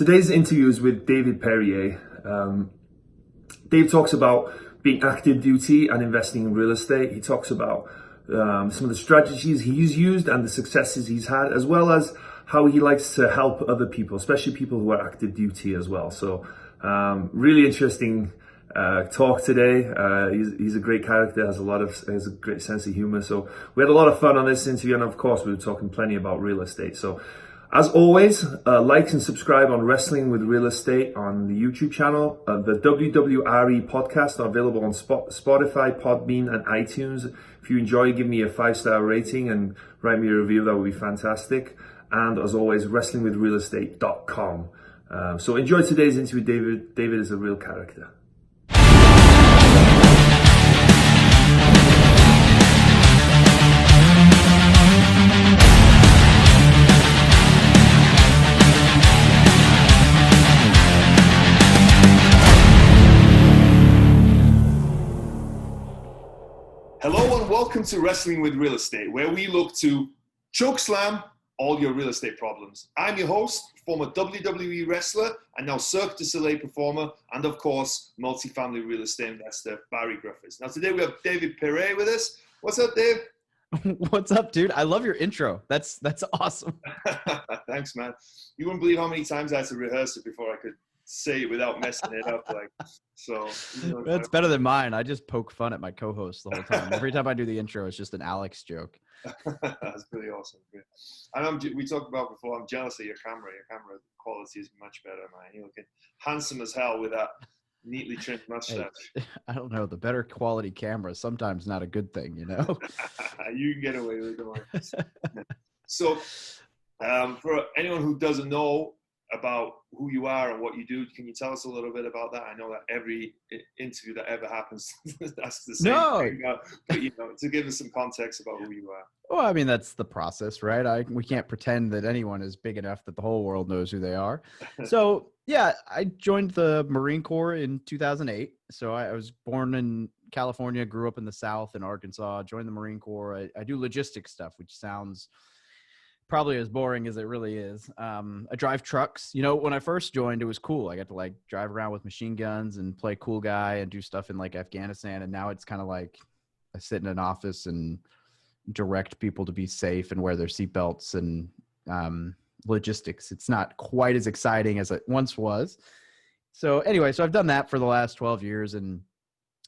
Today's interview is with David Pere. Dave talks about being active duty and investing in real estate. He talks about some of the strategies he's used and the successes he's had, as well as how he likes to help other people, especially people who are active duty as well. So really interesting talk today. He's a great character, has a great sense of humor. So we had a lot of fun on this interview, and of course we were talking plenty about real estate. So as always, like and subscribe on Wrestling with Real Estate on the YouTube channel. The WWRE podcast are available on Spotify, PODBEAN, and iTunes. If you enjoy, give me a 5-star rating and write me a review. That would be fantastic. And as always, wrestlingwithrealestate.com. So enjoy today's interview with David. David is a real character. Hello and welcome to Wrestling with Real Estate, where we look to chokeslam all your real estate problems. I'm your host, former WWE wrestler and now Cirque du Soleil performer, and of course, multifamily real estate investor, Barri Griffiths. Now today we have David Pere with us. What's up, Dave? What's up, dude? I love your intro. That's awesome. Thanks, man. You wouldn't believe how many times I had to rehearse it before I could say it without messing it up. That's better than mine. I just poke fun at my co-host the whole time. Every time I do the intro, it's just an Alex joke. That's pretty awesome. Yeah. And we talked about before, I'm jealous of your camera. Your camera quality is much better, man. You're looking handsome as hell with that neatly trimmed mustache. Hey, I don't know. The better quality camera is sometimes not a good thing, you know? You can get away with it. So, for anyone who doesn't know about who you are and what you do, can you tell us a little bit about that? I know that every interview that ever happens, that's the same thing, but to give us some context about who you are. Well, I mean, that's the process, right? We can't pretend that anyone is big enough that the whole world knows who they are. So yeah, I joined the Marine Corps in 2008. So I was born in California, grew up in the South in Arkansas, joined the Marine Corps. I do logistics stuff, which sounds probably as boring as it really is. I drive trucks. You know, when I first joined, it was cool. I got to drive around with machine guns and play cool guy and do stuff in Afghanistan. And now it's kind of like I sit in an office and direct people to be safe and wear their seatbelts and logistics. It's not quite as exciting as it once was. So anyway, so I've done that for the last 12 years. And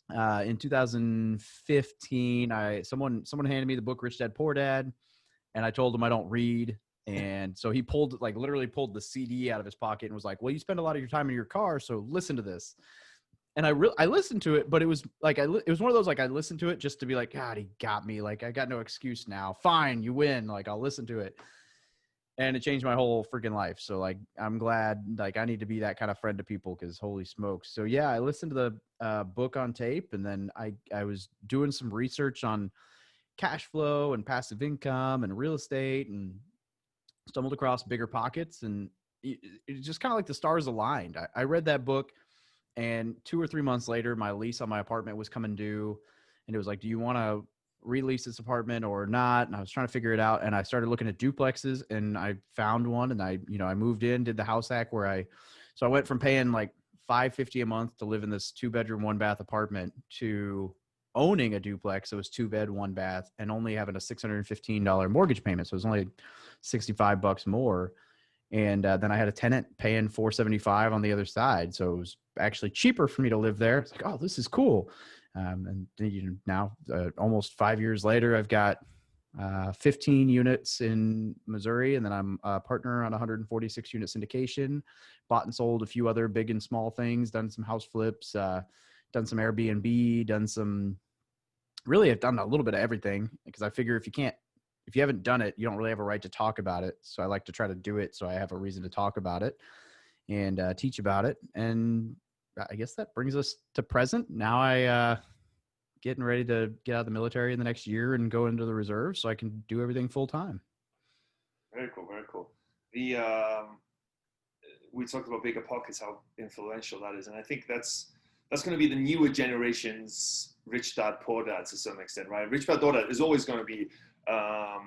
in 2015, someone handed me the book Rich Dad Poor Dad. And I told him I don't read. And so he literally pulled the CD out of his pocket and was like, well, you spend a lot of your time in your car, so listen to this. And I listened to it, but it was it was one of those, I listened to it just to be like, God, he got me. I got no excuse now. Fine, you win. I'll listen to it. And it changed my whole freaking life. So I'm glad, I need to be that kind of friend to people because holy smokes. So yeah, I listened to the book on tape, and then I was doing some research on cash flow and passive income and real estate, and stumbled across Bigger Pockets, and it just kind of like the stars aligned. I read that book, and 2 or 3 months later, my lease on my apartment was coming due, and it was like, do you want to release this apartment or not? And I was trying to figure it out, and I started looking at duplexes, and I found one, and I moved in, did the house hack so I went from paying $550 a month to live in this 2-bedroom, 1-bath apartment to owning a duplex. It was 2-bed, 1-bath, and only having a $615 mortgage payment. So it was only $65 more. And then I had a tenant paying $475 on the other side. So it was actually cheaper for me to live there. It's like, oh, this is cool. And now almost 5 years later, I've got 15 units in Missouri, and then I'm a partner on 146 unit syndication, bought and sold a few other big and small things, done some house flips, done some Airbnb, I've done a little bit of everything, because I figure if you haven't done it, you don't really have a right to talk about it. So I like to try to do it so I have a reason to talk about it and teach about it. And I guess that brings us to present. Now I getting ready to get out of the military in the next year and go into the reserve so I can do everything full time. Very cool. Very cool. We talked about Bigger Pockets, how influential that is. And I think that's going to be the newer generation's Rich Dad Poor Dad to some extent, right? Rich Dad Poor Dad is always going to be a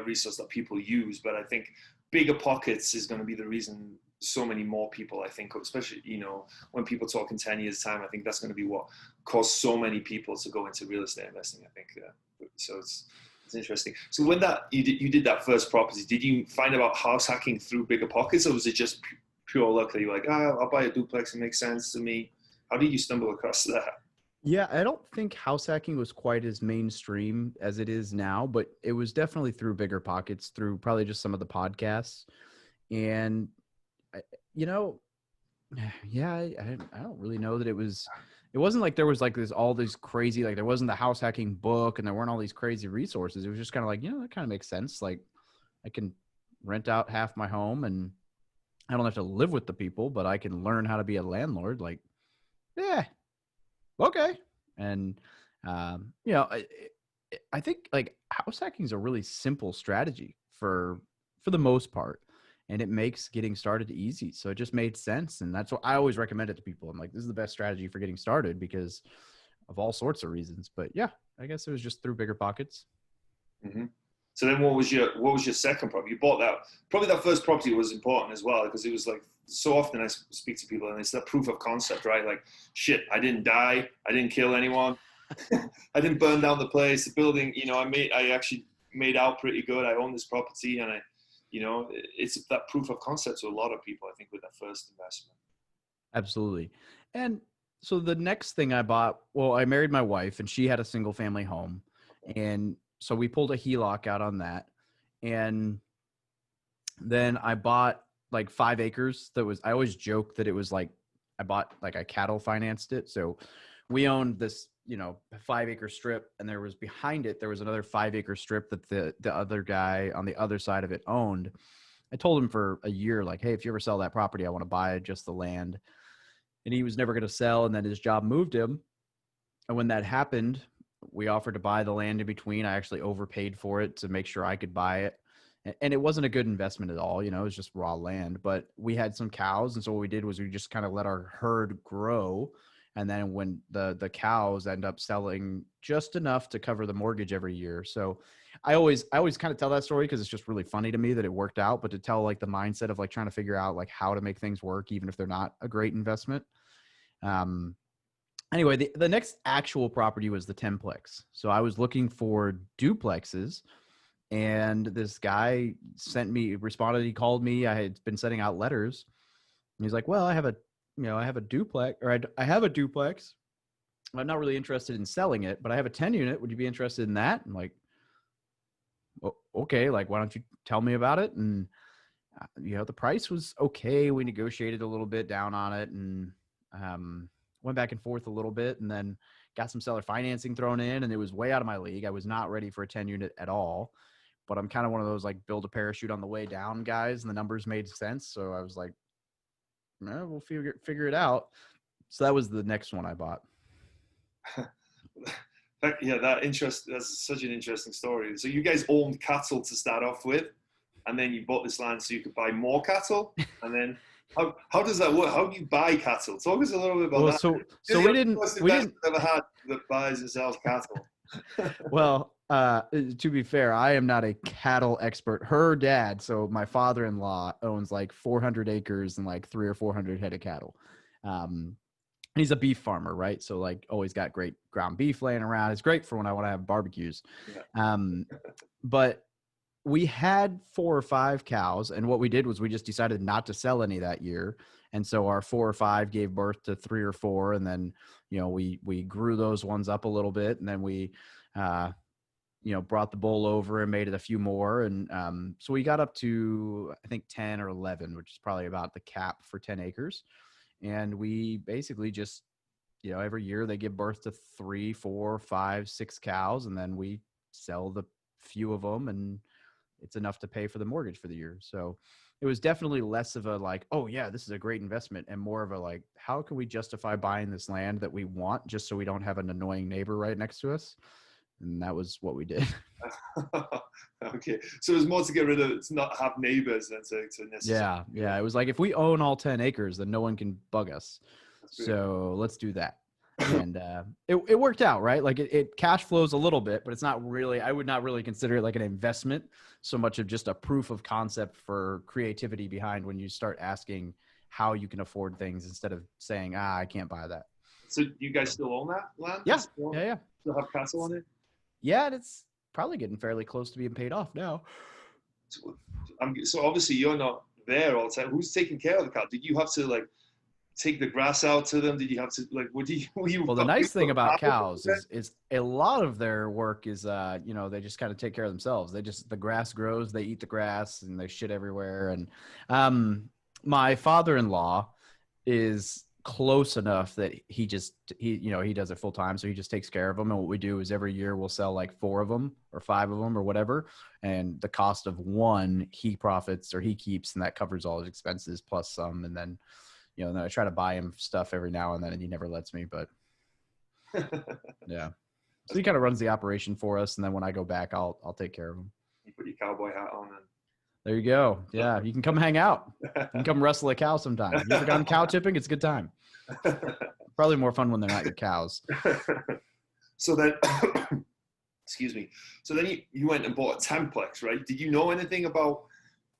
resource that people use, but I think Bigger Pockets is going to be the reason so many more people, I think, especially, you know, when people talk in 10 years time, I think that's going to be what caused so many people to go into real estate investing, I think. So it's interesting. So when you did that first property, did you find about house hacking through Bigger Pockets, or was it just pure luck that you're like, I'll buy a duplex, it makes sense to me? How did you stumble across that? Yeah, I don't think house hacking was quite as mainstream as it is now, but it was definitely through Bigger Pockets, through probably just some of the podcasts. And, you know, yeah, I don't really know that it wasn't like there was like all these crazy, like there wasn't the house hacking book and there weren't all these crazy resources. It was just kind of like, you know, that kind of makes sense. Like I can rent out half my home and I don't have to live with the people, but I can learn how to be a landlord. Like, yeah, okay. And, you know, I think like house hacking is a really simple strategy for the most part, and it makes getting started easy. So it just made sense. And that's what I always recommend it to people. I'm like, this is the best strategy for getting started because of all sorts of reasons. But yeah, I guess it was just through Bigger Pockets. Mm-hmm. So then what was your second property? You bought that, probably that first property was important as well, because it was like, so often I speak to people and it's that proof of concept, right? Like, shit, I didn't die. I didn't kill anyone. I didn't burn down the place, the building, you know, I actually made out pretty good. I own this property and you know, it's that proof of concept to a lot of people, I think, with that first investment. Absolutely. And so the next thing I bought, well, I married my wife and she had a single family home. And so we pulled a HELOC out on that. And then I bought like 5 acres. I always joke that it was like, I bought like I cattle financed it. So we owned this, you know, 5-acre strip, and there was behind it, there was another 5-acre strip that the other guy on the other side of it owned. I told him for a year, like, hey, if you ever sell that property, I want to buy just the land. And he was never going to sell. And then his job moved him. And when that happened, we offered to buy the land in between. I actually overpaid for it to make sure I could buy it. And it wasn't a good investment at all. You know, it was just raw land, but we had some cows. And so what we did was we just kind of let our herd grow. And then when the cows end up selling just enough to cover the mortgage every year. So I always kind of tell that story because it's just really funny to me that it worked out, but to tell like the mindset of like trying to figure out like how to make things work, even if they're not a great investment. Anyway, the next actual property was the 10-plex. So I was looking for duplexes, and this guy responded. He called me. I had been sending out letters. And he's like, well, I have a duplex, or I have a duplex. I'm not really interested in selling it, but I have a 10 unit. Would you be interested in that? I'm like, okay, like, why don't you tell me about it? And, you know, the price was okay. We negotiated a little bit down on it and went back and forth a little bit, and then got some seller financing thrown in, and it was way out of my league. I was not ready for a 10 unit at all, but I'm kind of one of those like build a parachute on the way down guys, and the numbers made sense. So I was like, we'll figure it out. So that was the next one I bought. Yeah, that's such an interesting story. So you guys owned cattle to start off with, and then you bought this land so you could buy more cattle, and then how does that work? How do you buy cattle? Talk us a little bit about that. So we didn't ever had that buys and sells cattle. Well, to be fair, I am not a cattle expert. Her dad, so my father-in-law, owns like 400 acres and like 300 or 400 head of cattle. He's a beef farmer, right? So like always got great ground beef laying around. It's great for when I want to have barbecues. Yeah. But we had 4 or 5 cows, and what we did was we just decided not to sell any that year. And so our 4 or 5 gave birth to 3 or 4. And then, you know, we grew those ones up a little bit, and then we, you know, brought the bull over and made it a few more. And so we got up to, I think 10 or 11, which is probably about the cap for 10 acres. And we basically just, you know, every year they give birth to 3, 4, 5, 6 cows. And then we sell the few of them, and it's enough to pay for the mortgage for the year. So it was definitely less of a like, oh yeah, this is a great investment, and more of a like, how can we justify buying this land that we want just so we don't have an annoying neighbor right next to us? And that was what we did. Okay. So there's more to get rid of, to not have neighbors than to necessarily. Yeah. It was like, if we own all 10 acres, then no one can bug us. So let's do that. And it worked out, right? Like it cash flows a little bit, but it's not really, I would not really consider it like an investment so much of just a proof of concept for creativity behind when you start asking how you can afford things instead of saying, I can't buy that. So you guys still own that land? Yeah. Still Yeah. have castle on it? Yeah. And it's probably getting fairly close to being paid off now. So obviously you're not there all the time. Who's taking care of the cow? Did you have to like take the grass out to them? Did you have to like, well, the nice thing about cows is a lot of their work is, they just kind of take care of themselves. The grass grows, they eat the grass and they shit everywhere. And, my father-in-law is close enough that he does it full time. So he just takes care of them. And what we do is every year we'll sell like 4 of them or 5 of them or whatever. And the cost of one he profits or he keeps, and that covers all his expenses plus some. And then, then I try to buy him stuff every now and then, and he never lets me, but yeah. So he kind of runs the operation for us. And then when I go back, I'll take care of him. You put your cowboy hat on and there you go. Yeah. You can come hang out. You can come wrestle a cow sometime. You ever gone cow tipping? It's a good time. Probably more fun when they're not your cows. So then, excuse me. So then you went and bought a 10-plex, right? Did you know anything about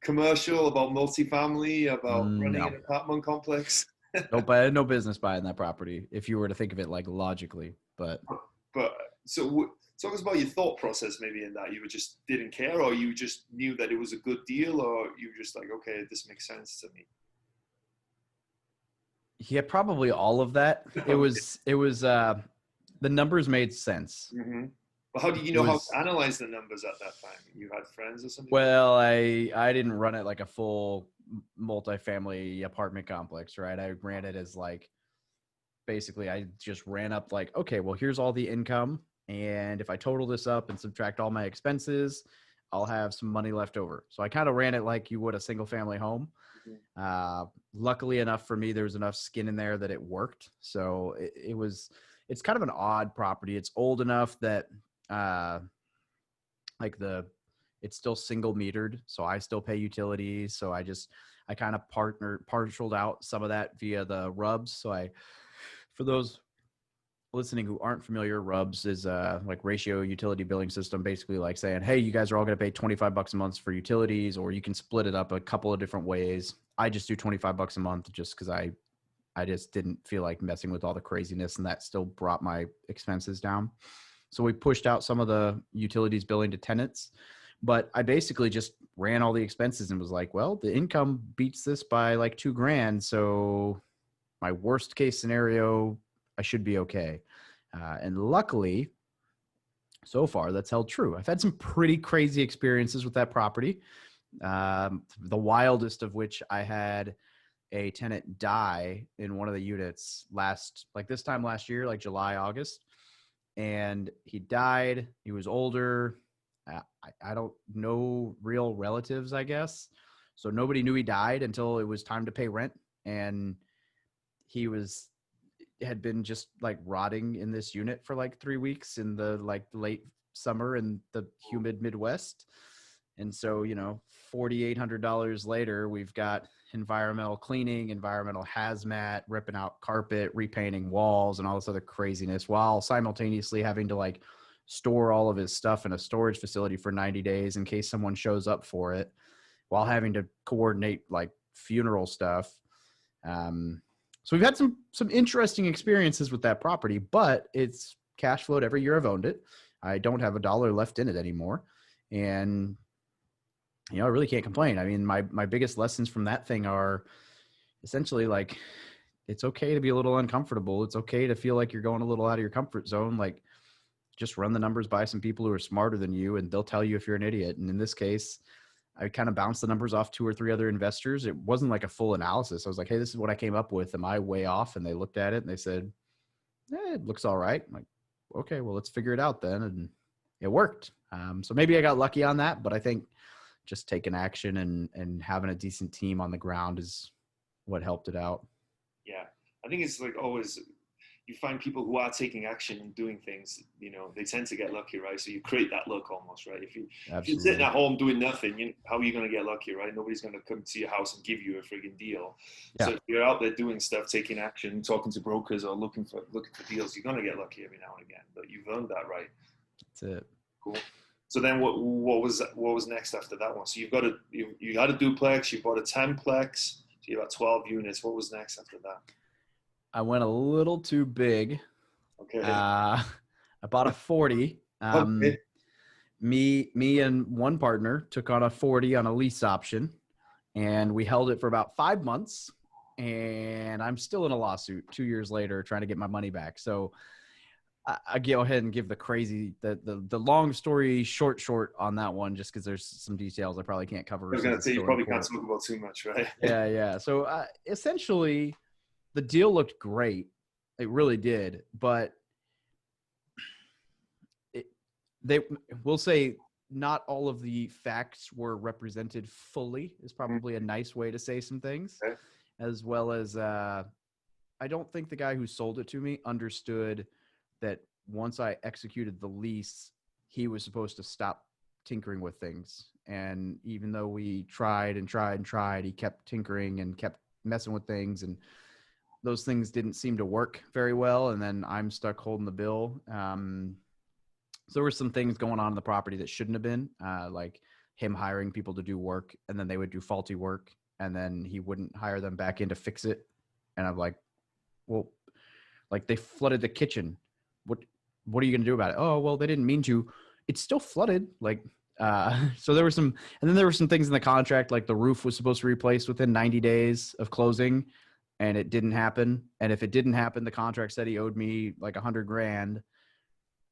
commercial, about multifamily, about running an apartment complex? Nope, I had no business buying that property if you were to think of it like logically. But so talk us about your thought process maybe in that. You just didn't care, or you just knew that it was a good deal, or you were just like, okay, this makes sense to me. Yeah, probably all of that. It was the numbers made sense. Mm-hmm. Well, how did you know how to analyze the numbers at that time? You had friends or something? Well, I didn't run it like a full multifamily apartment complex, right? I ran it as like, basically I just ran up like, okay, well, here's all the income. And if I total this up and subtract all my expenses, I'll have some money left over. So I kind of ran it like you would a single family home. Mm-hmm. Luckily enough for me, there was enough skin in there that it worked. So it's kind of an odd property. It's old enough that it's still single metered. So I still pay utilities. So I kind of partialed out some of that via the RUBS. So for those listening who aren't familiar, RUBS is like ratio utility billing system, basically like saying, hey, you guys are all going to pay $25 a month for utilities, or you can split it up a couple of different ways. I just do $25 a month just because I just didn't feel like messing with all the craziness, and that still brought my expenses down. So we pushed out some of the utilities billing to tenants, but I basically just ran all the expenses and was like, well, the income beats this by like $2,000. So my worst case scenario, I should be okay. And luckily, so far, that's held true. I've had some pretty crazy experiences with that property. The wildest of which, I had a tenant die in one of the units this time last year, like July, August. And he died. He was older. I don't know real relatives, I guess. So nobody knew he died until it was time to pay rent. And he had been just like rotting in this unit for like 3 weeks in the like late summer in the humid Midwest. And so, $4,800 later, we've got environmental cleaning, environmental hazmat, ripping out carpet, repainting walls, and all this other craziness, while simultaneously having to like store all of his stuff in a storage facility for 90 days in case someone shows up for it, while having to coordinate like funeral stuff. So we've had some interesting experiences with that property, but it's cash flowed every year I've owned it. I don't have $1 left in it anymore. And, I really can't complain. I mean, my biggest lessons from that thing are essentially like, it's okay to be a little uncomfortable. It's okay to feel like you're going a little out of your comfort zone. Like, just run the numbers by some people who are smarter than you, and they'll tell you if you're an idiot. And in this case, I kind of bounced the numbers off 2 or 3 other investors. It wasn't like a full analysis. I was like, hey, this is what I came up with. Am I way off? And they looked at it and they said, it looks all right. I'm like, okay, well, let's figure it out then. And it worked. So maybe I got lucky on that, but I think just taking action and having a decent team on the ground is what helped it out. Yeah. I think it's like always, you find people who are taking action and doing things, you know, they tend to get lucky, right? So you create that luck almost, right? If you're sitting at home doing nothing, how are you going to get lucky, right? Nobody's going to come to your house and give you a friggin' deal. Yeah. So if you're out there doing stuff, taking action, talking to brokers or looking for deals, you're going to get lucky every now and again. But you've earned that, right? That's it. Cool. So then what was next after that one? So you had a duplex, you bought a 10-plex, so you got 12 units. What was next after that? I went a little too big. Okay. I bought a 40. Okay. Me and one partner took on a 40 on a lease option, and we held it for about 5 months. And I'm still in a lawsuit 2 years later trying to get my money back. So I go ahead and give the long story short on that one, just because there's some details I probably can't cover. I was going to say you probably can't talk about too much, right? Yeah. So essentially, the deal looked great. It really did, but we'll say not all of the facts were represented fully is probably a nice way to say some things, okay. As well as I don't think the guy who sold it to me understood that once I executed the lease, he was supposed to stop tinkering with things. And even though we tried, he kept tinkering and kept messing with things, and those things didn't seem to work very well. And then I'm stuck holding the bill. So there were some things going on in the property that shouldn't have been, like him hiring people to do work, and then they would do faulty work, and then he wouldn't hire them back in to fix it. And I'm like, well, like they flooded the kitchen. What are you going to do about it? Oh, well, they didn't mean to. It's still flooded. Like, so there were some, and then there were some things in the contract, like the roof was supposed to be replaced within 90 days of closing, and it didn't happen. And if it didn't happen, the contract said he owed me like $100,000,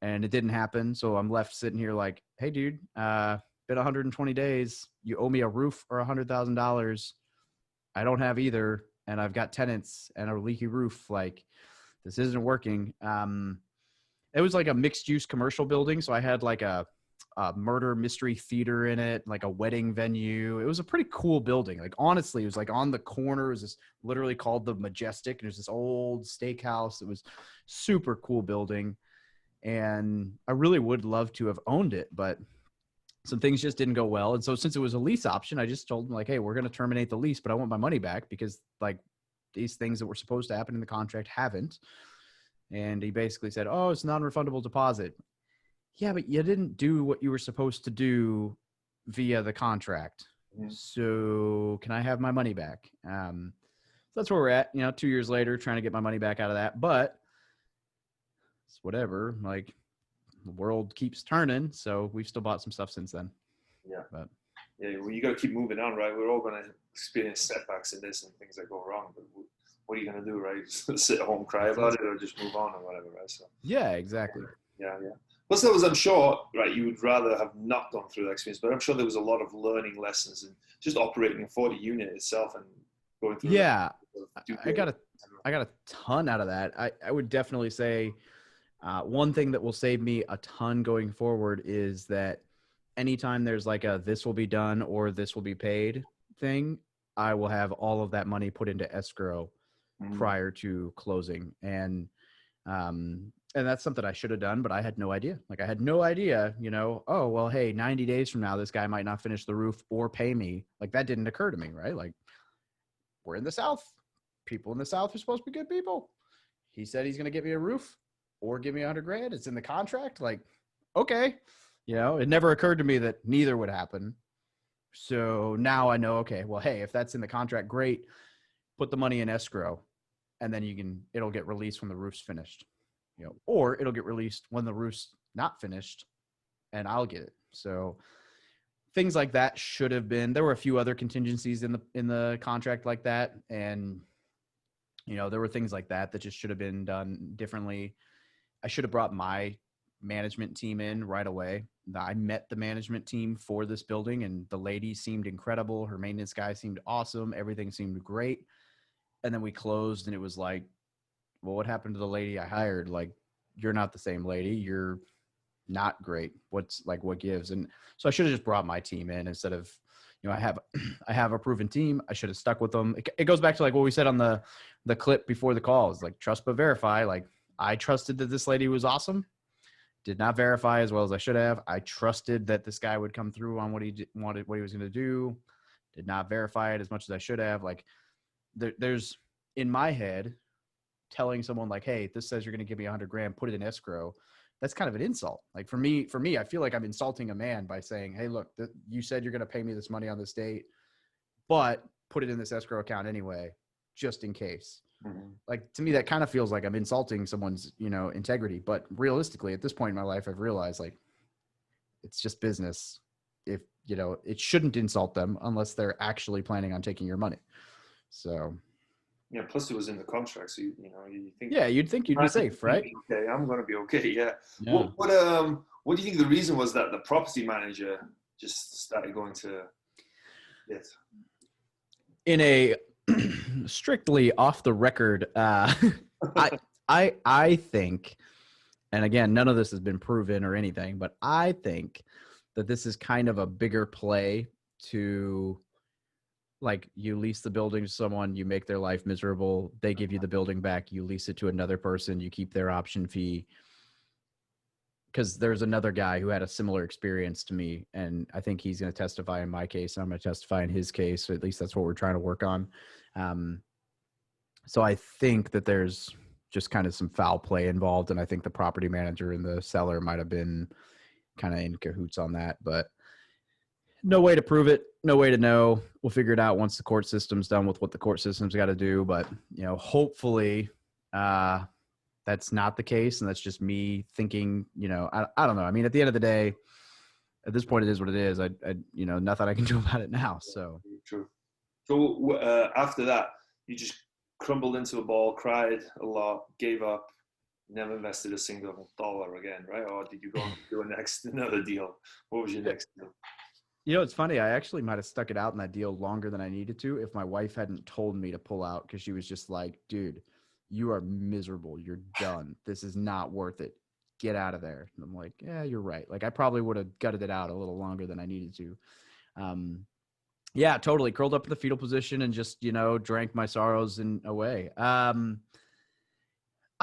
and it didn't happen. So I'm left sitting here like, hey, dude, been 120 days. You owe me a roof or $100,000. I don't have either, and I've got tenants and a leaky roof. Like, this isn't working. It was like a mixed use commercial building. So I had like a murder mystery theater in it, like a wedding venue. It was a pretty cool building. Like, honestly, it was like on the corner. It was this literally called the Majestic. And it was this old steakhouse. It was super cool building. And I really would love to have owned it, but some things just didn't go well. And so since it was a lease option, I just told them like, hey, we're going to terminate the lease, but I want my money back because like these things that were supposed to happen in the contract haven't. And he basically said, oh, it's non-refundable deposit. Yeah, but you didn't do what you were supposed to do via the contract. Mm-hmm. So can I have my money back? So that's where we're at, 2 years later, trying to get my money back out of that. But it's whatever. Like, the world keeps turning. So we've still bought some stuff since then. Yeah. But yeah, well, you got to keep moving on, right? We're all going to experience setbacks in this and things that go wrong. But what are you going to do, right? Just sit at home, cry about it, or just move on or whatever, right? So yeah, exactly. Yeah. Plus, there was, I'm sure, right, you would rather have not gone through that experience, but I'm sure there was a lot of learning lessons and just operating a 40 unit itself and going through. Yeah, I got a ton out of that. I would definitely say one thing that will save me a ton going forward is that anytime there's like a this will be done or this will be paid thing, I will have all of that money put into escrow prior to closing. And that's something I should have done, but I had no idea. Like, I had no idea, oh, well, hey, 90 days from now, this guy might not finish the roof or pay me. Like, that didn't occur to me, right? Like, we're in the South. People in the South are supposed to be good people. He said he's going to get me a roof or give me $100,000. It's in the contract. Like, okay. It never occurred to me that neither would happen. So now I know, okay, well, hey, if that's in the contract, great. Put the money in escrow, and then it'll get released when the roof's finished, or it'll get released when the roof's not finished and I'll get it. So things like that should have been, there were a few other contingencies in the contract like that. And, there were things like that just should have been done differently. I should have brought my management team in right away. I met the management team for this building, and the lady seemed incredible. Her maintenance guy seemed awesome. Everything seemed great. And then we closed, and it was like, well, what happened to the lady I hired? Like, you're not the same lady. You're not great. What gives? And so I should have just brought my team in instead of, I have a proven team. I should have stuck with them. It goes back to like what we said on the clip before the call. It's like trust but verify. Like, I trusted that this lady was awesome. Did not verify as well as I should have. I trusted that this guy would come through on what he wanted, what he was going to do. Did not verify it as much as I should have. Like there's in my head telling someone like, hey, this says you're going to give me $100,000, put it in escrow. That's kind of an insult. Like for me, I feel like I'm insulting a man by saying, hey, look, you said you're going to pay me this money on this date, but put it in this escrow account anyway, just in case. Mm-hmm. Like to me, that kind of feels like I'm insulting someone's, integrity. But realistically, at this point in my life, I've realized like it's just business. If it shouldn't insult them unless they're actually planning on taking your money. So. Yeah. Plus, it was in the contract, so you think. Yeah, you'd think you'd be safe, right? Okay, I'm going to be okay. Yeah. What do you think the reason was that the property manager just started going to it? In a strictly off the record, I think, and again, none of this has been proven or anything, but I think that this is kind of a bigger play to, like, you lease the building to someone, you make their life miserable, they give you the building back, you lease it to another person, you keep their option fee. Because there's another guy who had a similar experience to me, and I think he's going to testify in my case, and I'm going to testify in his case. So at least that's what we're trying to work on. So I think that there's just kind of some foul play involved, and I think the property manager and the seller might have been kind of in cahoots on that, but no way to prove it, no way to know. We'll figure it out once the court system's done with what the court system's got to do. But, hopefully that's not the case. And that's just me thinking, I don't know. I mean, at the end of the day, at this point, it is what it is. I nothing I can do about it now. So true. So after that, you just crumbled into a ball, cried a lot, gave up, never invested a single dollar again, right? Or did you go and do another deal? What was your next deal? It's funny. I actually might have stuck it out in that deal longer than I needed to if my wife hadn't told me to pull out, because she was just like, dude, you are miserable. You're done. This is not worth it. Get out of there. And I'm like, yeah, you're right. Like I probably would have gutted it out a little longer than I needed to. Yeah, totally. Curled up in the fetal position and just, drank my sorrows away. I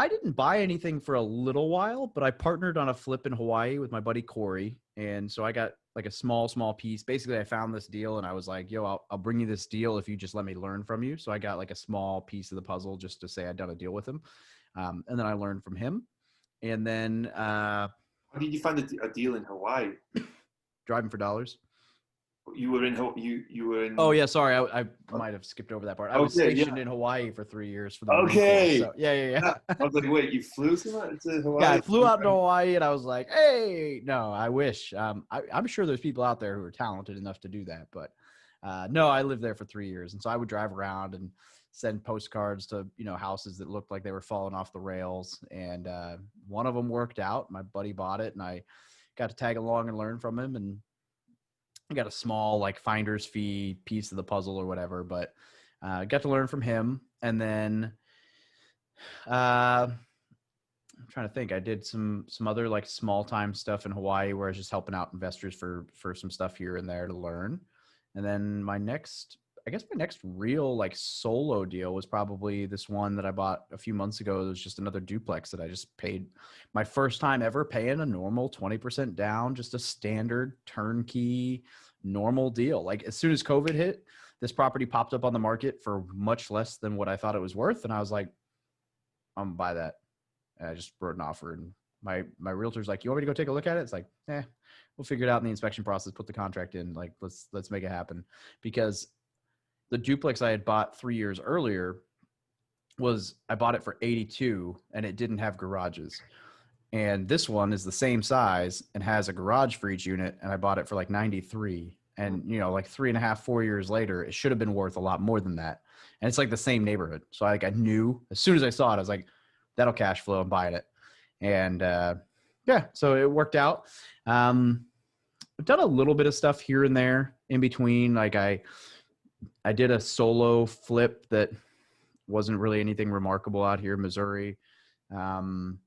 didn't buy anything for a little while, but I partnered on a flip in Hawaii with my buddy Corey. And so I got like a small piece. Basically, I found this deal and I was like, yo, I'll bring you this deal if you just let me learn from you. So I got like a small piece of the puzzle just to say I'd done a deal with him. And then I learned from him. And then how did you find a deal in Hawaii? Driving for dollars. You were in. Oh yeah, sorry, I might have skipped over that part. I was stationed in Hawaii for 3 years for the Okay. So, yeah. I was like, wait, you flew to Hawaii? Yeah, I flew out to Hawaii, and I was like, hey, no, I wish. I'm sure there's people out there who are talented enough to do that, but no, I lived there for 3 years, and so I would drive around and send postcards to houses that looked like they were falling off the rails, and one of them worked out. My buddy bought it, and I got to tag along and learn from him, and I got a small like finder's fee piece of the puzzle or whatever, but got to learn from him. And then I'm trying to think. I did some other like small time stuff in Hawaii where I was just helping out investors for some stuff here and there to learn. And then my next real like solo deal was probably this one that I bought a few months ago. It was just another duplex that I just paid my first time ever paying a normal 20% down, just a standard turnkey normal deal. Like as soon as COVID hit, this property popped up on the market for much less than what I thought it was worth. And I was like, I'm gonna buy that. And I just wrote an offer, and my realtor's like, you want me to go take a look at it? It's like, we'll figure it out in the inspection process, put the contract in, like, let's make it happen. Because the duplex I had bought 3 years earlier I bought it for 82 and it didn't have garages. And this one is the same size and has a garage for each unit. And I bought it for like 93. And, like 3.5, 4 years later, it should have been worth a lot more than that. And it's like the same neighborhood. So I knew as soon as I saw it, I was like, that'll cash flow, I'm buying it. And so it worked out. I've done a little bit of stuff here and there in between. Like I did a solo flip that wasn't really anything remarkable out here in Missouri. And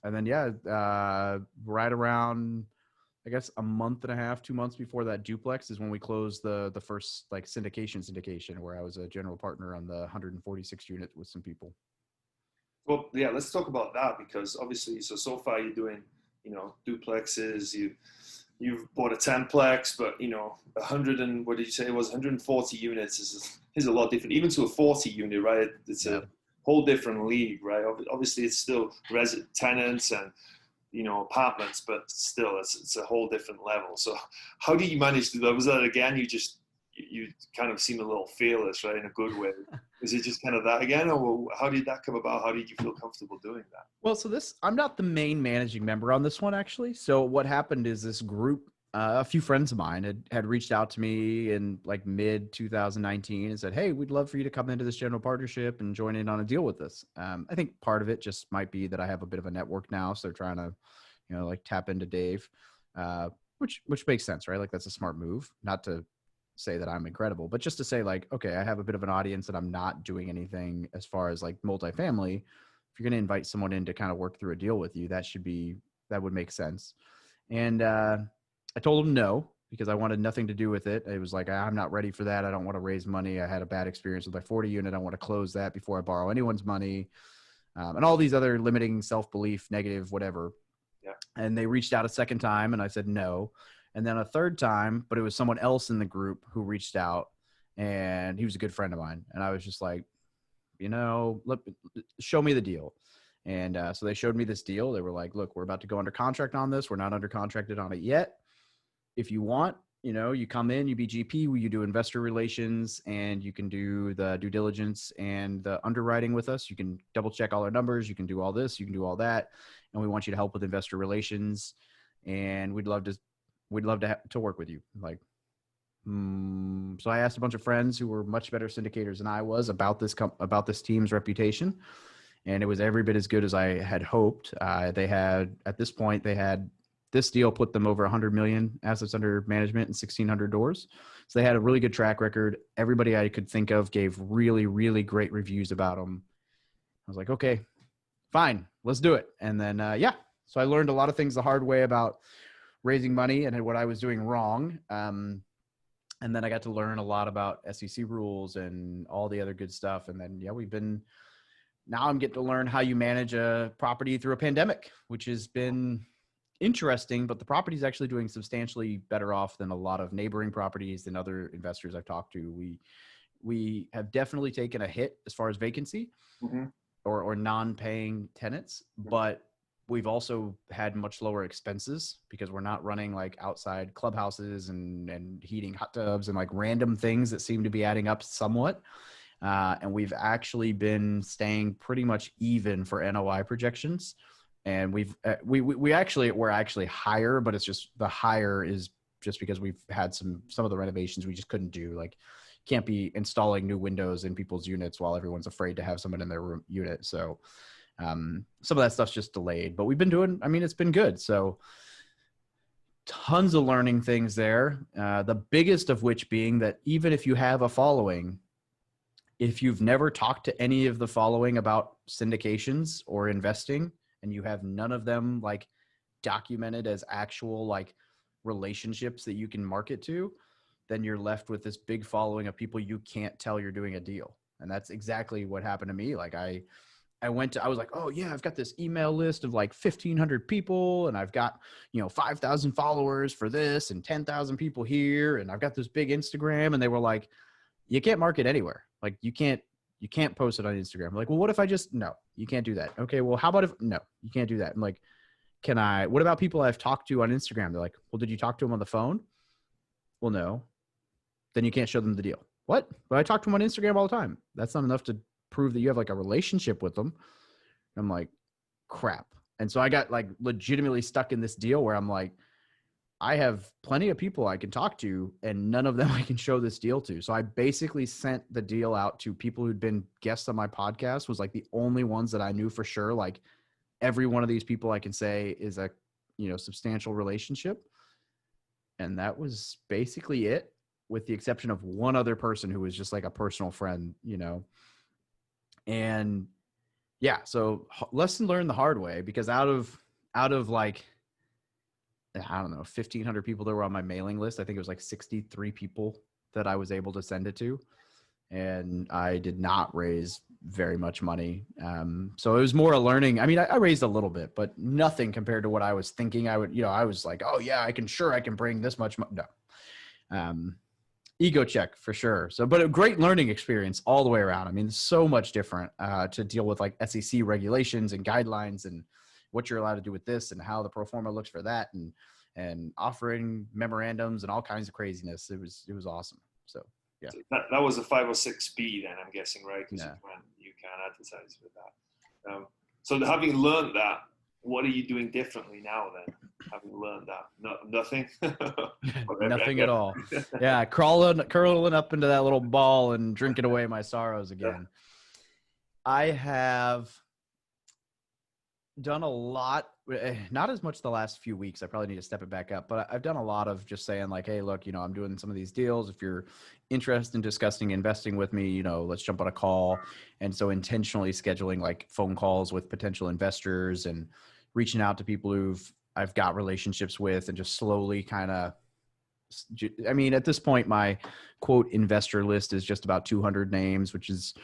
then, right around, I guess, a month and a half, 2 months before that duplex is when we closed the first like syndication where I was a general partner on the 146 unit with some people. Well, yeah, let's talk about that, because obviously, so far you're doing, duplexes. You've bought a 10plex, but 100 and what did you say it was 140 units is a lot different, even to a 40 unit, right? It's Yeah. a whole different league, right? Obviously, it's still resident tenants and apartments, but still, it's a whole different level. So, how do you manage to do that? Was that again? You kind of seem a little fearless, right, in a good way. Is it just kind of that again, or how did that come about? How did you feel comfortable doing that? Well, so I'm not the main managing member on this one, actually. So what happened is this group, a few friends of mine had reached out to me in like mid 2019 and said, "Hey, we'd love for you to come into this general partnership and join in on a deal with us." I think part of it just might be that I have a bit of a network now, so they're trying to, like tap into Dave, which makes sense, right? Like that's a smart move. Not to say that I'm incredible, but just to say like, okay, I have a bit of an audience and I'm not doing anything as far as like multifamily. If you're going to invite someone in to kind of work through a deal with you, that would make sense. And I told him no, because I wanted nothing to do with it. It was like, I'm not ready for that. I don't want to raise money. I had a bad experience with my 40 unit. I want to close that before I borrow anyone's money. And all these other limiting self-belief, negative, whatever. Yeah. And they reached out a second time and I said no. And then a third time, but it was someone else in the group who reached out, and he was a good friend of mine. And I was just like, show me the deal. And so they showed me this deal. They were like, look, we're about to go under contract on this. We're not under contracted on it yet. If you want, you come in, you be GP, you do investor relations, and you can do the due diligence and the underwriting with us. You can double check all our numbers. You can do all this. You can do all that. And we want you to help with investor relations. And we'd love to work with you. Like, so I asked a bunch of friends who were much better syndicators than I was about this team's reputation, and it was every bit as good as I had hoped. At this point, this deal put them over 100 million assets under management and 1,600 doors. So they had a really good track record. Everybody I could think of gave really, really great reviews about them. I was like, okay, fine, let's do it. And then, so I learned a lot of things the hard way about raising money and what I was doing wrong. And then I got to learn a lot about SEC rules and all the other good stuff. And then, now I'm getting to learn how you manage a property through a pandemic, which has been interesting, but the property is actually doing substantially better off than a lot of neighboring properties and other investors I've talked to. We have definitely taken a hit as far as vacancy or non-paying tenants, but we've also had much lower expenses because we're not running like outside clubhouses and heating hot tubs and like random things that seem to be adding up somewhat. And we've actually been staying pretty much even for NOI projections. And we're actually higher, but it's just the higher is just because we've had some of the renovations we just couldn't do. Like, can't be installing new windows in people's units while everyone's afraid to have someone in their unit. So some of that stuff's just delayed, but we've been doing, it's been good. So tons of learning things there. The biggest of which being that even if you have a following, if you've never talked to any of the following about syndications or investing, and you have none of them like documented as actual like relationships that you can market to, then you're left with this big following of people you can't tell you're doing a deal. And that's exactly what happened to me. Like I was like, oh yeah, I've got this email list of like 1,500 people, and I've got, 5,000 followers for this and 10,000 people here. And I've got this big Instagram. And they were like, you can't market anywhere. Like you can't post it on Instagram. I'm like, well, what if no, you can't do that. Okay. Well, how about no, you can't do that. I'm like, what about people I've talked to on Instagram? They're like, well, did you talk to them on the phone? Well, no. Then you can't show them the deal. What? But I talk to them on Instagram all the time. That's not enough to prove that you have like a relationship with them. I'm like, crap. And so I got like legitimately stuck in this deal where I'm like, I have plenty of people I can talk to and none of them I can show this deal to. So I basically sent the deal out to people who'd been guests on my podcast, was like the only ones that I knew for sure. Like every one of these people I can say is a, substantial relationship. And that was basically it, with the exception of one other person who was just like a personal friend, and yeah, so lesson learned the hard way, because out of like, I don't know, 1,500 people that were on my mailing list, I think it was like 63 people that I was able to send it to. And I did not raise very much money. So it was more a learning. I mean, I raised a little bit, but nothing compared to what I was thinking I would, I was like, oh yeah, I can bring this much money. No. Ego check for sure. So, but a great learning experience all the way around. I mean, so much different to deal with like SEC regulations and guidelines and what you're allowed to do with this and how the pro forma looks for that and offering memorandums and all kinds of craziness. It was awesome. So yeah. So that was a 506B then, I'm guessing, right? Because Yeah. you can't advertise with that. So having learned that, what are you doing differently now then? Having learned that, nothing. Nothing at all. Yeah, curling up into that little ball and drinking away my sorrows again. I have done a lot, not as much the last few weeks. I probably need to step it back up, but I've done a lot of just saying like, hey, look, I'm doing some of these deals. If you're interested in discussing investing with me, let's jump on a call. And so intentionally scheduling like phone calls with potential investors and reaching out to people I've got relationships with and just slowly kind of, I mean, at this point, my quote investor list is just about 200 names, which is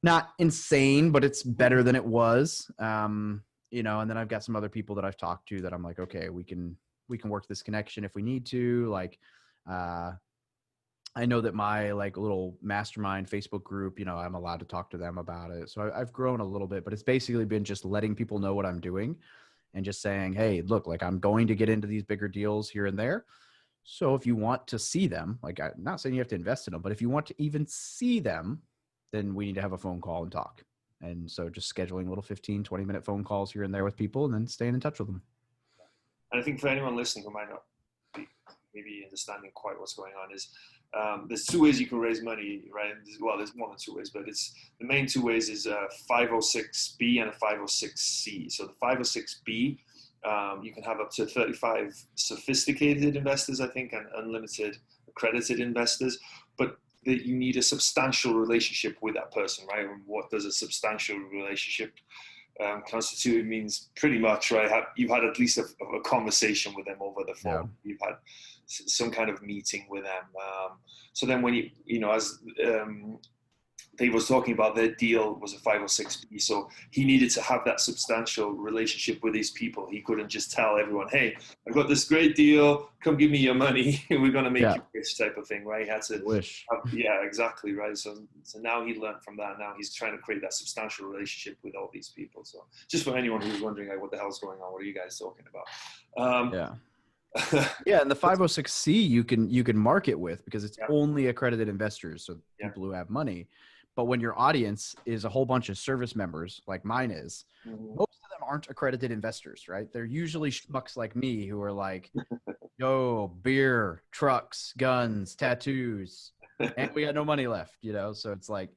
not insane, but it's better than it was. And then I've got some other people that I've talked to that I'm like, okay, we can work this connection if we need to. Like, I know that my like little mastermind Facebook group, I'm allowed to talk to them about it. So I've grown a little bit, but it's basically been just letting people know what I'm doing and just saying, hey, look, like I'm going to get into these bigger deals here and there. So if you want to see them, like I'm not saying you have to invest in them, but if you want to even see them, then we need to have a phone call and talk. And so just scheduling little 15, 20-minute phone calls here and there with people and then staying in touch with them. And I think for anyone listening who might not be maybe understanding quite what's going on is there's two ways you can raise money, right? Well, there's more than two ways, but the main two ways is a 506B and a 506C. So the 506B, you can have up to 35 sophisticated investors, I think, and unlimited accredited investors, but that you need a substantial relationship with that person, right? And what does a substantial relationship constitute? It means pretty much, right? You've had at least a conversation with them over the phone. Yeah. You've had some kind of meeting with them. So then when as Dave was talking about, their deal was a 506B. So he needed to have that substantial relationship with these people. He couldn't just tell everyone, hey, I've got this great deal. Come give me your money. We're going to make you rich type of thing, right? He had to yeah, exactly. Right. So now he learned from that. Now he's trying to create that substantial relationship with all these people. So just for anyone who's wondering, like, what the hell's going on? What are you guys talking about? Yeah. And the 506C you can market with because it's only accredited investors. So people who have money. But when your audience is a whole bunch of service members like mine is, most of them aren't accredited investors, right? They're usually schmucks like me who are like, yo, beer, trucks, guns, tattoos, and we got no money left, So it's like,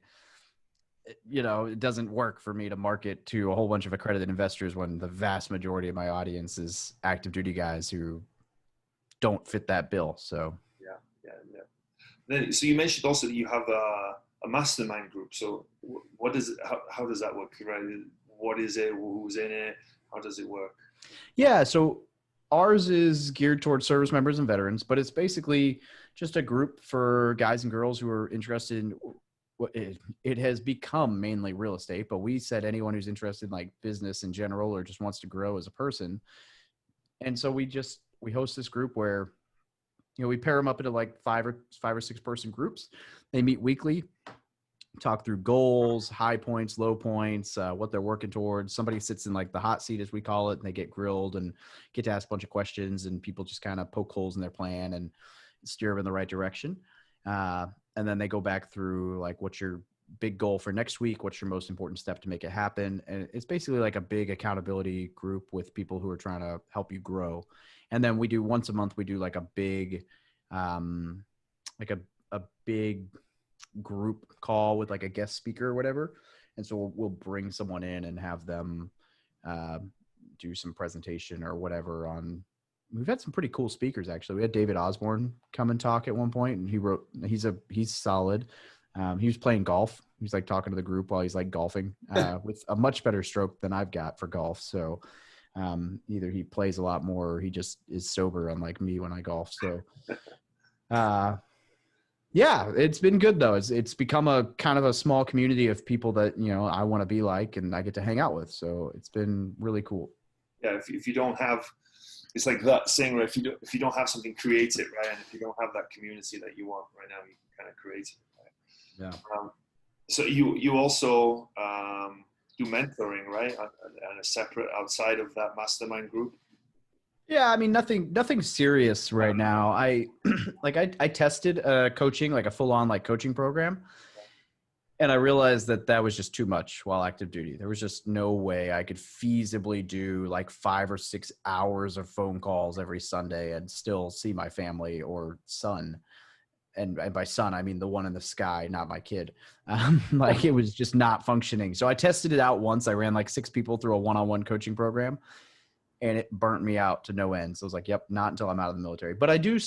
it doesn't work for me to market to a whole bunch of accredited investors when the vast majority of my audience is active duty guys who don't fit that bill. So Then, so you mentioned also that you have a mastermind group. So what is it? How does that work? Right? What is it? Who's in it? How does it work? Yeah. So ours is geared towards service members and veterans, but it's basically just a group for guys and girls who are interested in what it has become mainly real estate, but we said anyone who's interested in like business in general or just wants to grow as a person. And so we host this group where, we pair them up into like five or six person groups. They meet weekly, talk through goals, high points, low points, what they're working towards. Somebody sits in like the hot seat, as we call it, and they get grilled and get to ask a bunch of questions, and people just kind of poke holes in their plan and steer them in the right direction. And then they go back through like, what's your big goal for next week? What's your most important step to make it happen? And it's basically like a big accountability group with people who are trying to help you grow. And then we do once a month, we do like a big, like a big group call with like a guest speaker or whatever. And so we'll bring someone in and have them do some presentation or whatever on. We've had some pretty cool speakers, actually. We had David Osborne come and talk at one point, and he's solid. He was playing golf. He's like talking to the group while he's like golfing with a much better stroke than I've got for golf. So either he plays a lot more or he just is sober, unlike me when I golf. So Yeah, it's been good though. It's become a kind of a small community of people that, you know, I want to be like and I get to hang out with. So it's been really cool. Yeah, if you don't have, it's like that saying, right? If you don't have something, create it, right? And if you don't have that community that you want right now, you can kind of create it. Right? Yeah. So you also do mentoring, right? And a separate outside of that mastermind group. Yeah, I mean nothing serious right now. I I tested coaching, like a full-on like coaching program, and I realized that was just too much while active duty. There was just no way I could feasibly do like 5 or 6 hours of phone calls every Sunday and still see my family or son. And by son, I mean the one in the sky, not my kid. Like it was just not functioning. So I tested it out once. I ran like 6 people through a one-on-one coaching program, and it burnt me out to no end. So I was like, yep, not until I'm out of the military. But I do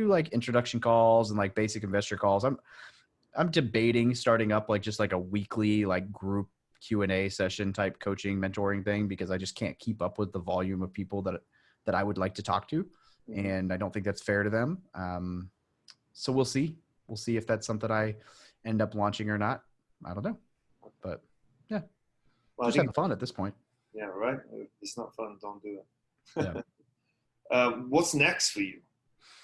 like introduction calls and like basic investor calls. I'm debating starting up like just like a weekly like group Q&A session type coaching mentoring thing, because I just can't keep up with the volume of people that I would like to talk to. And I don't think that's fair to them. So we'll see. We'll see if that's something I end up launching or not. I don't know. But yeah, well, just having fun at this point. Yeah, right. If it's not fun, don't do it. Yeah. What's next for you?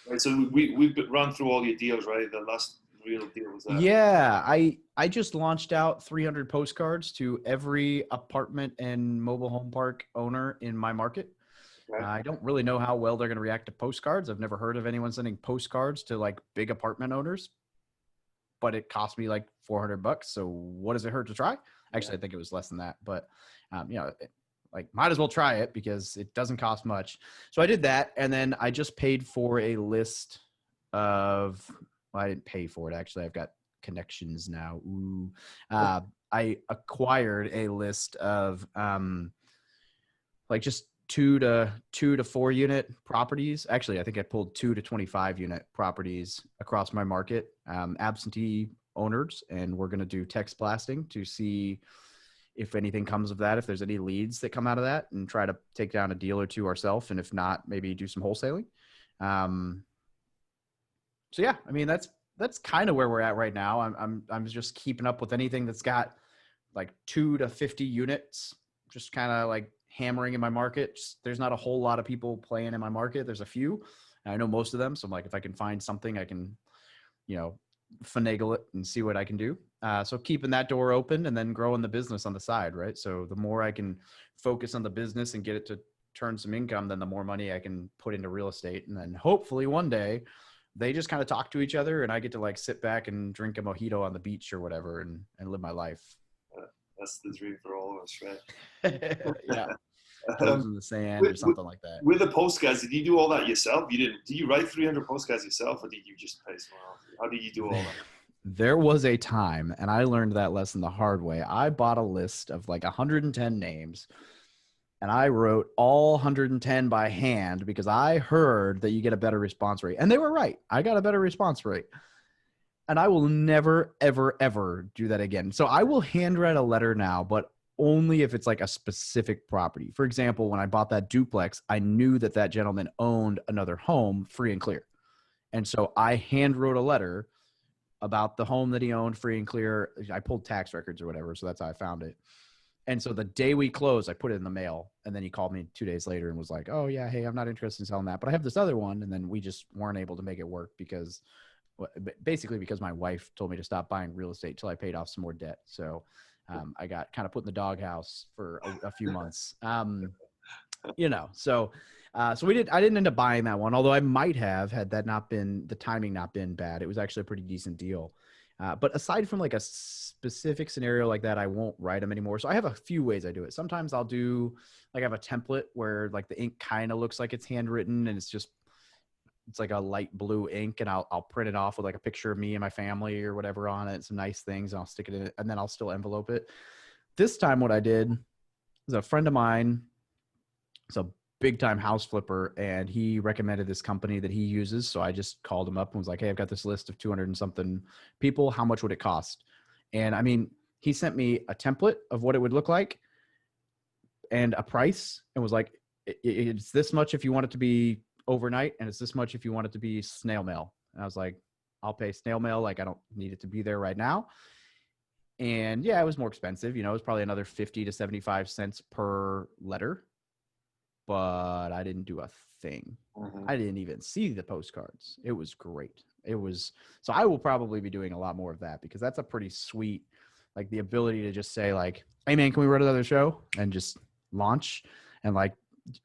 Right. So we've run through all your deals, right? The last real deal was that. Yeah, I just launched out 300 postcards to every apartment and mobile home park owner in my market. Okay. I don't really know how well they're going to react to postcards. I've never heard of anyone sending postcards to like big apartment owners, but it cost me like $400. So what does it hurt to try? Actually, I think it was less than that, but you know, like might as well try it because it doesn't cost much. So I did that. And then I just paid for a list of, well, I didn't pay for it. Actually, I've got connections now. Ooh. I acquired a list of like just 2 to 4 unit properties. Actually, I think I pulled 2 to 25 unit properties across my market, absentee owners. And we're going to do text blasting to see if anything comes of that, if there's any leads that come out of that, and try to take down a deal or two ourselves. And if not, maybe do some wholesaling. So yeah, I mean, that's kind of where we're at right now. I'm just keeping up with anything that's got like 2 to 50 units, just kind of like hammering in my market. There's not a whole lot of people playing in my market. There's a few, and I know most of them. So I'm like, if I can find something, I can, you know, finagle it and see what I can do. So keeping that door open and then growing the business on the side, right? So the more I can focus on the business and get it to turn some income, then the more money I can put into real estate. And then hopefully one day they just kind of talk to each other and I get to like sit back and drink a mojito on the beach or whatever and live my life. That's the dream for all of us, right? Yeah. Toes in the sand or something like that. With the postcards, did you do all that yourself? Did you write 300 postcards yourself, or did you just pay someone else? How did you do all that? There was a time, and I learned that lesson the hard way. I bought a list of like 110 names, and I wrote all 110 by hand because I heard that you get a better response rate. And they were right. I got a better response rate. And I will never, ever, ever do that again. So I will handwrite a letter now, but only if it's like a specific property. For example, when I bought that duplex, I knew that that gentleman owned another home free and clear. And so I hand wrote a letter about the home that he owned free and clear. I pulled tax records or whatever. So that's how I found it. And so the day we closed, I put it in the mail, and then he called me 2 days later and was like, oh yeah, hey, I'm not interested in selling that, but I have this other one. And then we just weren't able to make it work because basically because my wife told me to stop buying real estate till I paid off some more debt. So I got kind of put in the doghouse for a few months, you know, so I didn't end up buying that one, although I might have had that not been, the timing not been bad. It was actually a pretty decent deal. But aside from like a specific scenario like that, I won't write them anymore. So I have a few ways I do it. Sometimes I'll do like, I have a template where like the ink kind of looks like it's handwritten and it's like a light blue ink, and I'll print it off with like a picture of me and my family or whatever on it, some nice things, and I'll stick it in it, and then I'll still envelope it. This time what I did was a friend of mine, it's a big time house flipper, and he recommended this company that he uses. So I just called him up and was like, hey, I've got this list of 200 and something people. How much would it cost? And I mean, he sent me a template of what it would look like and a price, and was like, it's this much if you want it to be overnight, and it's this much if you want it to be snail mail. And I was like, I'll pay snail mail. Like I don't need it to be there right now. And yeah, it was more expensive. You know, it was probably another 50 to 75 cents per letter, but I didn't do a thing. I didn't even see the postcards. It was great. So I will probably be doing a lot more of that because that's a pretty sweet, like the ability to just say like, hey man, can we run another show and just launch? And like,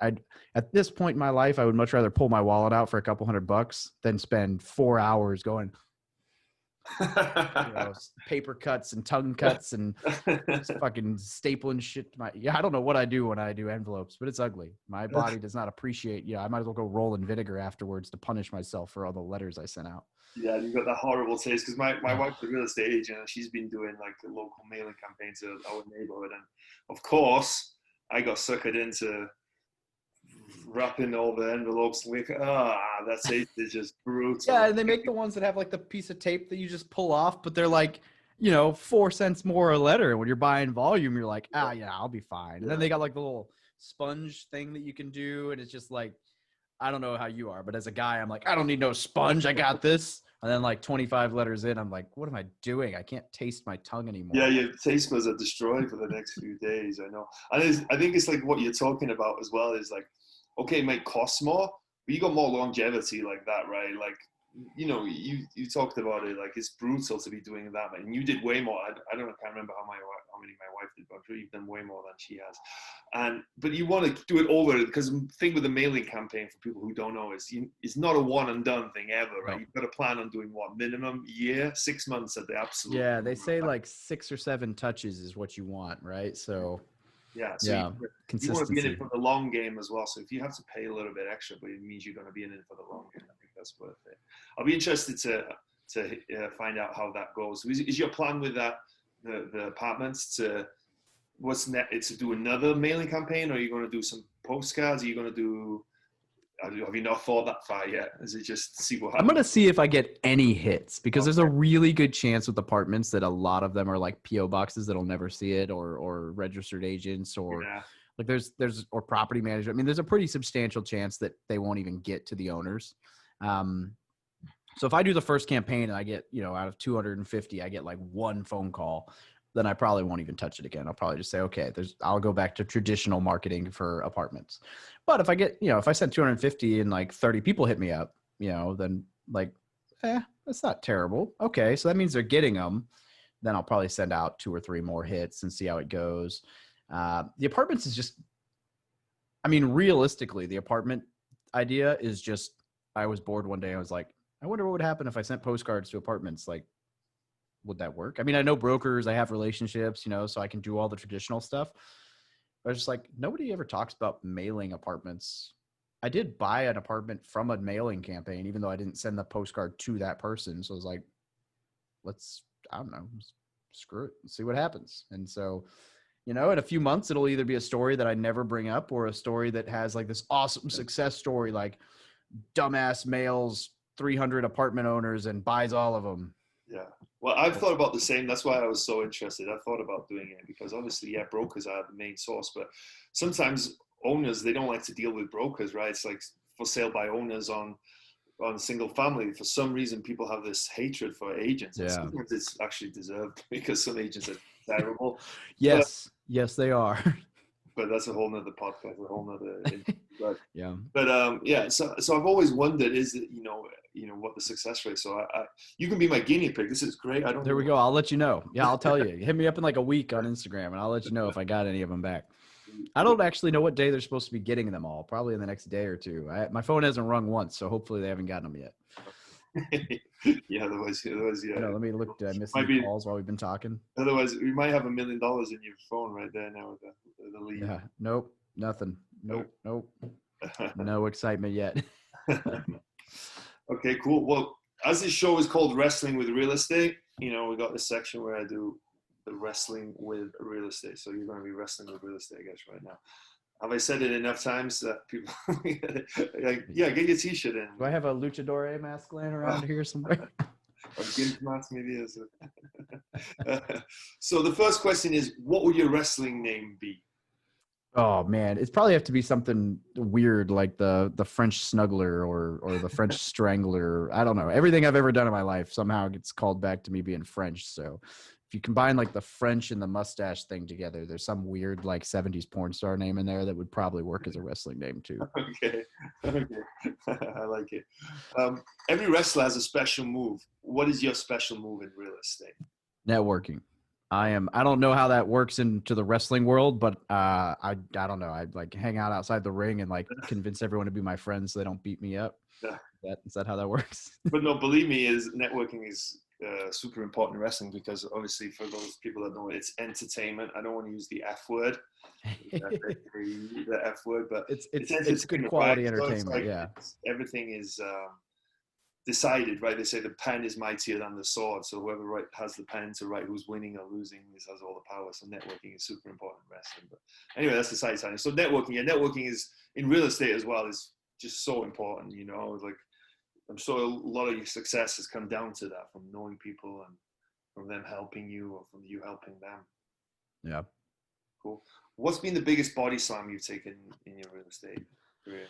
at this point in my life, I would much rather pull my wallet out for a couple $100 than spend 4 hours going, paper cuts and tongue cuts and fucking stapling shit to I don't know what I do when I do envelopes, but it's ugly. My body does not appreciate. I might as well go roll in vinegar afterwards to punish myself for all the letters I sent out. Yeah, you've got that horrible taste because my wife's a real estate agent and she's been doing like a local mailing campaign to our neighborhood, and of course I got suckered into wrapping all the envelopes. That taste is just brutal. Yeah, and they make the ones that have like the piece of tape that you just pull off, but they're like, 4 cents more a letter. When you're buying volume, you're like, yeah, I'll be fine. And then they got like the little sponge thing that you can do, and it's just like, I don't know how you are, but as a guy, I'm like, I don't need no sponge. I got this. And then like 25 letters in, I'm like, what am I doing? I can't taste my tongue anymore. Yeah, your taste buds are destroyed for the next few days. I know. And I think it's like what you're talking about as well is like, okay, it might cost more, but you got more longevity like that, right? Like, you talked about it, like it's brutal to be doing that, and you did way more. I can't remember how many my wife did, but I'm sure you've done way more than she has. But you want to do it over, because the thing with the mailing campaign, for people who don't know, is it's not a one and done thing ever, right? No. You've got to plan on doing what, minimum year, 6 months at the absolute. Yeah, they say like 6 or 7 touches is what you want, right? So. Yeah, so you want to be in it for the long game as well. So if you have to pay a little bit extra, but it means you're going to be in it for the long game, I think that's worth it. I'll be interested to find out how that goes. Is your plan with that the apartments to do another mailing campaign, or are you going to do some postcards? Are you going to do? Have you not thought that far yet? Is it just see what happens? I'm going to see if I get any hits, because there's a really good chance with apartments that a lot of them are like PO boxes that'll never see it, or registered agents, or like there's or property management. I mean, there's a pretty substantial chance that they won't even get to the owners. So if I do the first campaign and I get, out of 250, I get like 1 phone call, then I probably won't even touch it again. I'll probably just say, okay, I'll go back to traditional marketing for apartments. But if I get, if I send 250 and like 30 people hit me up, then like, that's not terrible. Okay. So that means they're getting them. Then I'll probably send out 2 or 3 more hits and see how it goes. The apartments is just, realistically, the apartment idea is just, I was bored one day. I was like, I wonder what would happen if I sent postcards to apartments. Like, would that work? I know brokers, I have relationships, so I can do all the traditional stuff. But I was just like, nobody ever talks about mailing apartments. I did buy an apartment from a mailing campaign, even though I didn't send the postcard to that person. So I was like, screw it, let's see what happens. And so, in a few months, it'll either be a story that I never bring up, or a story that has like this awesome success story, like dumbass mails 300 apartment owners and buys all of them. Yeah. Well, I've thought about the same. That's why I was so interested. I thought about doing it because obviously, brokers are the main source, but sometimes owners, they don't like to deal with brokers, right? It's like for sale by owners on single family. For some reason, people have this hatred for agents. And sometimes it's actually deserved because some agents are terrible. Yes, they are. But that's a whole nother podcast, a whole nother. Yeah. But so I've always wondered, is it, what the success rate. So you can be my guinea pig. This is great. There we go. I'll let you know. Yeah, I'll tell you. Hit me up in like a week on Instagram, and I'll let you know if I got any of them back. I don't actually know what day they're supposed to be getting them all. Probably in the next day or 2. My phone hasn't rung once, so hopefully they haven't gotten them yet. Otherwise, let me look. Did I miss any calls while we've been talking? Otherwise, we might have $1 million in your phone right there now with the lead. Yeah. Nope. Nothing. Nope. No excitement yet. Okay, cool. Well, as this show is called Wrestling with Real Estate, we got this section where I do the wrestling with real estate. So you're going to be wrestling with real estate, I guess, right now. Have I said it enough times that people like, get your t-shirt in? Do I have a luchador mask laying around here somewhere? Or Gimp mask maybe is. So the first question is, what would your wrestling name be? Oh man, it's probably have to be something weird like the French snuggler or the French strangler. I don't know. Everything I've ever done in my life somehow gets called back to me being French. So if you combine like the French and the mustache thing together, there's some weird like 70s porn star name in there that would probably work as a wrestling name too. Okay. Okay. I like it. Every wrestler has a special move. What is your special move in real estate? Networking. I don't know how that works into the wrestling world, but I don't know. I'd like hang out outside the ring and like convince everyone to be my friends so they don't beat me up. Yeah. Is that how that works? But no, believe me, is networking is super important in wrestling because obviously for those people that know it, it's entertainment. I don't want to use the F word, the F word, but it's good quality entertainment. So like, yeah, everything is decided, right? They say the pen is mightier than the sword. So whoever has the pen to write who's winning or losing has all the power. So networking is super important in wrestling. But anyway, that's the side side. So networking is in real estate as well is just so important. You know, like I'm sure a lot of your success has come down to that, from knowing people and from them helping you or from you helping them. Yeah. Cool. What's been the biggest body slam you've taken in your real estate career?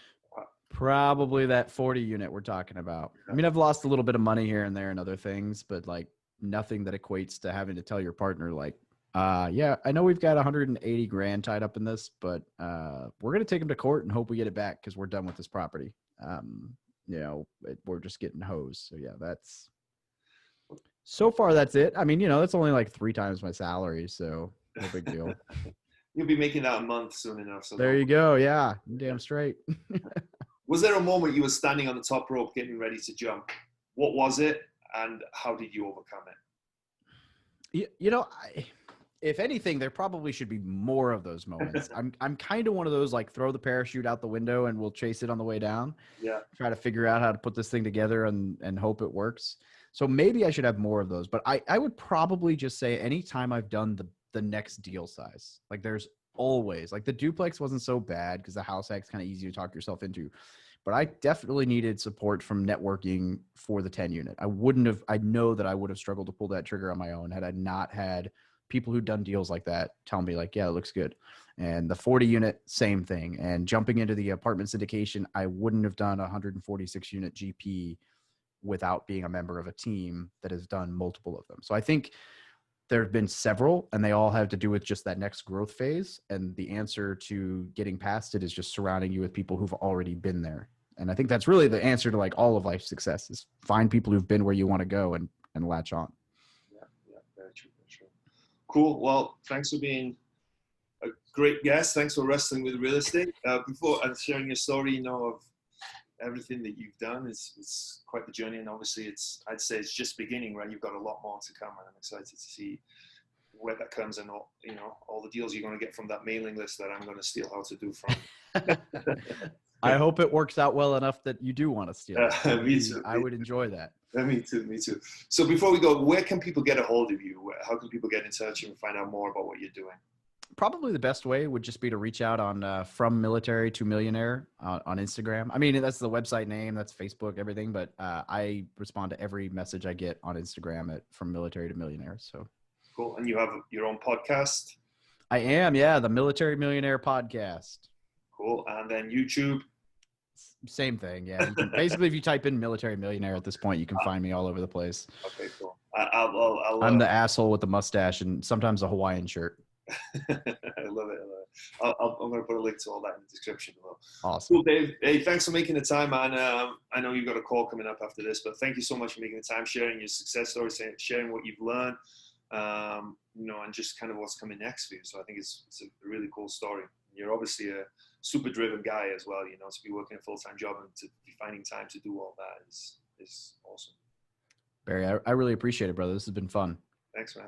Probably that 40 unit we're talking about. I mean, I've lost a little bit of money here and there and other things, but like nothing that equates to having to tell your partner, like, yeah, I know we've got 180 grand tied up in this, but we're going to take them to court and hope we get it back because we're done with this property. You know, we're just getting hosed. So yeah, so far that's it. I mean, you know, that's only like 3 times my salary. So no big deal. You'll be making that a month soon enough. So there you go. Yeah. Damn straight. Was there a moment you were standing on the top rope getting ready to jump? What was it and how did you overcome it? You know, if anything, there probably should be more of those moments. I'm kind of one of those like throw the parachute out the window and we'll chase it on the way down. Yeah. Try to figure out how to put this thing together and hope it works. So maybe I should have more of those, but I would probably just say anytime I've done the next deal size, like there's always like the duplex wasn't so bad because the house hack's kind of easy to talk yourself into, but I definitely needed support from networking for the 10 unit. I know that I would have struggled to pull that trigger on my own had I not had people who'd done deals like that tell me like, yeah, it looks good. And the 40 unit, same thing. And jumping into the apartment syndication, I wouldn't have done a 146 unit GP without being a member of a team that has done multiple of them. So I think there have been several, and they all have to do with just that next growth phase. And the answer to getting past it is just surrounding you with people who've already been there. And I think that's really the answer to like all of life's success is find people who've been where you want to go and latch on. Yeah, very true, very true. Cool. Well, thanks for being a great guest. Thanks for wrestling with real estate. Before and sharing your story, you know, of everything that you've done, it's quite the journey, and obviously I'd say it's just beginning, right? You've got a lot more to come, and I'm excited to see where that comes and all, you know, all the deals you're going to get from that mailing list that I'm going to steal how to do from. I hope it works out well enough that you do want to steal it. Me too. I would enjoy that. Me too. So before we go, where can people get a hold of you? How can people get in touch and find out more about what you're doing? Probably the best way would just be to reach out on From Military to Millionaire on Instagram. I mean, that's the website name, that's Facebook, everything. But I respond to every message I get on Instagram at From Military to Millionaire. So cool. And you have your own podcast? I am, yeah, the Military Millionaire podcast. Cool. And then YouTube? Same thing, yeah. Basically, if you type in Military Millionaire at this point, you can find me all over the place. Okay, cool. I'm the asshole with the mustache and sometimes a Hawaiian shirt. I love it. I'm going to put a link to all that in the description below. Awesome. Cool, Dave. Hey, thanks for making the time, man. I know you've got a call coming up after this, but thank you so much for making the time, sharing your success story, sharing what you've learned, you know, and just kind of what's coming next for you. So I think it's a really cool story. You're obviously a super driven guy as well, you know, to be working a full-time job and to be finding time to do all that is awesome. Barry, I really appreciate it, brother. This has been fun. Thanks, man.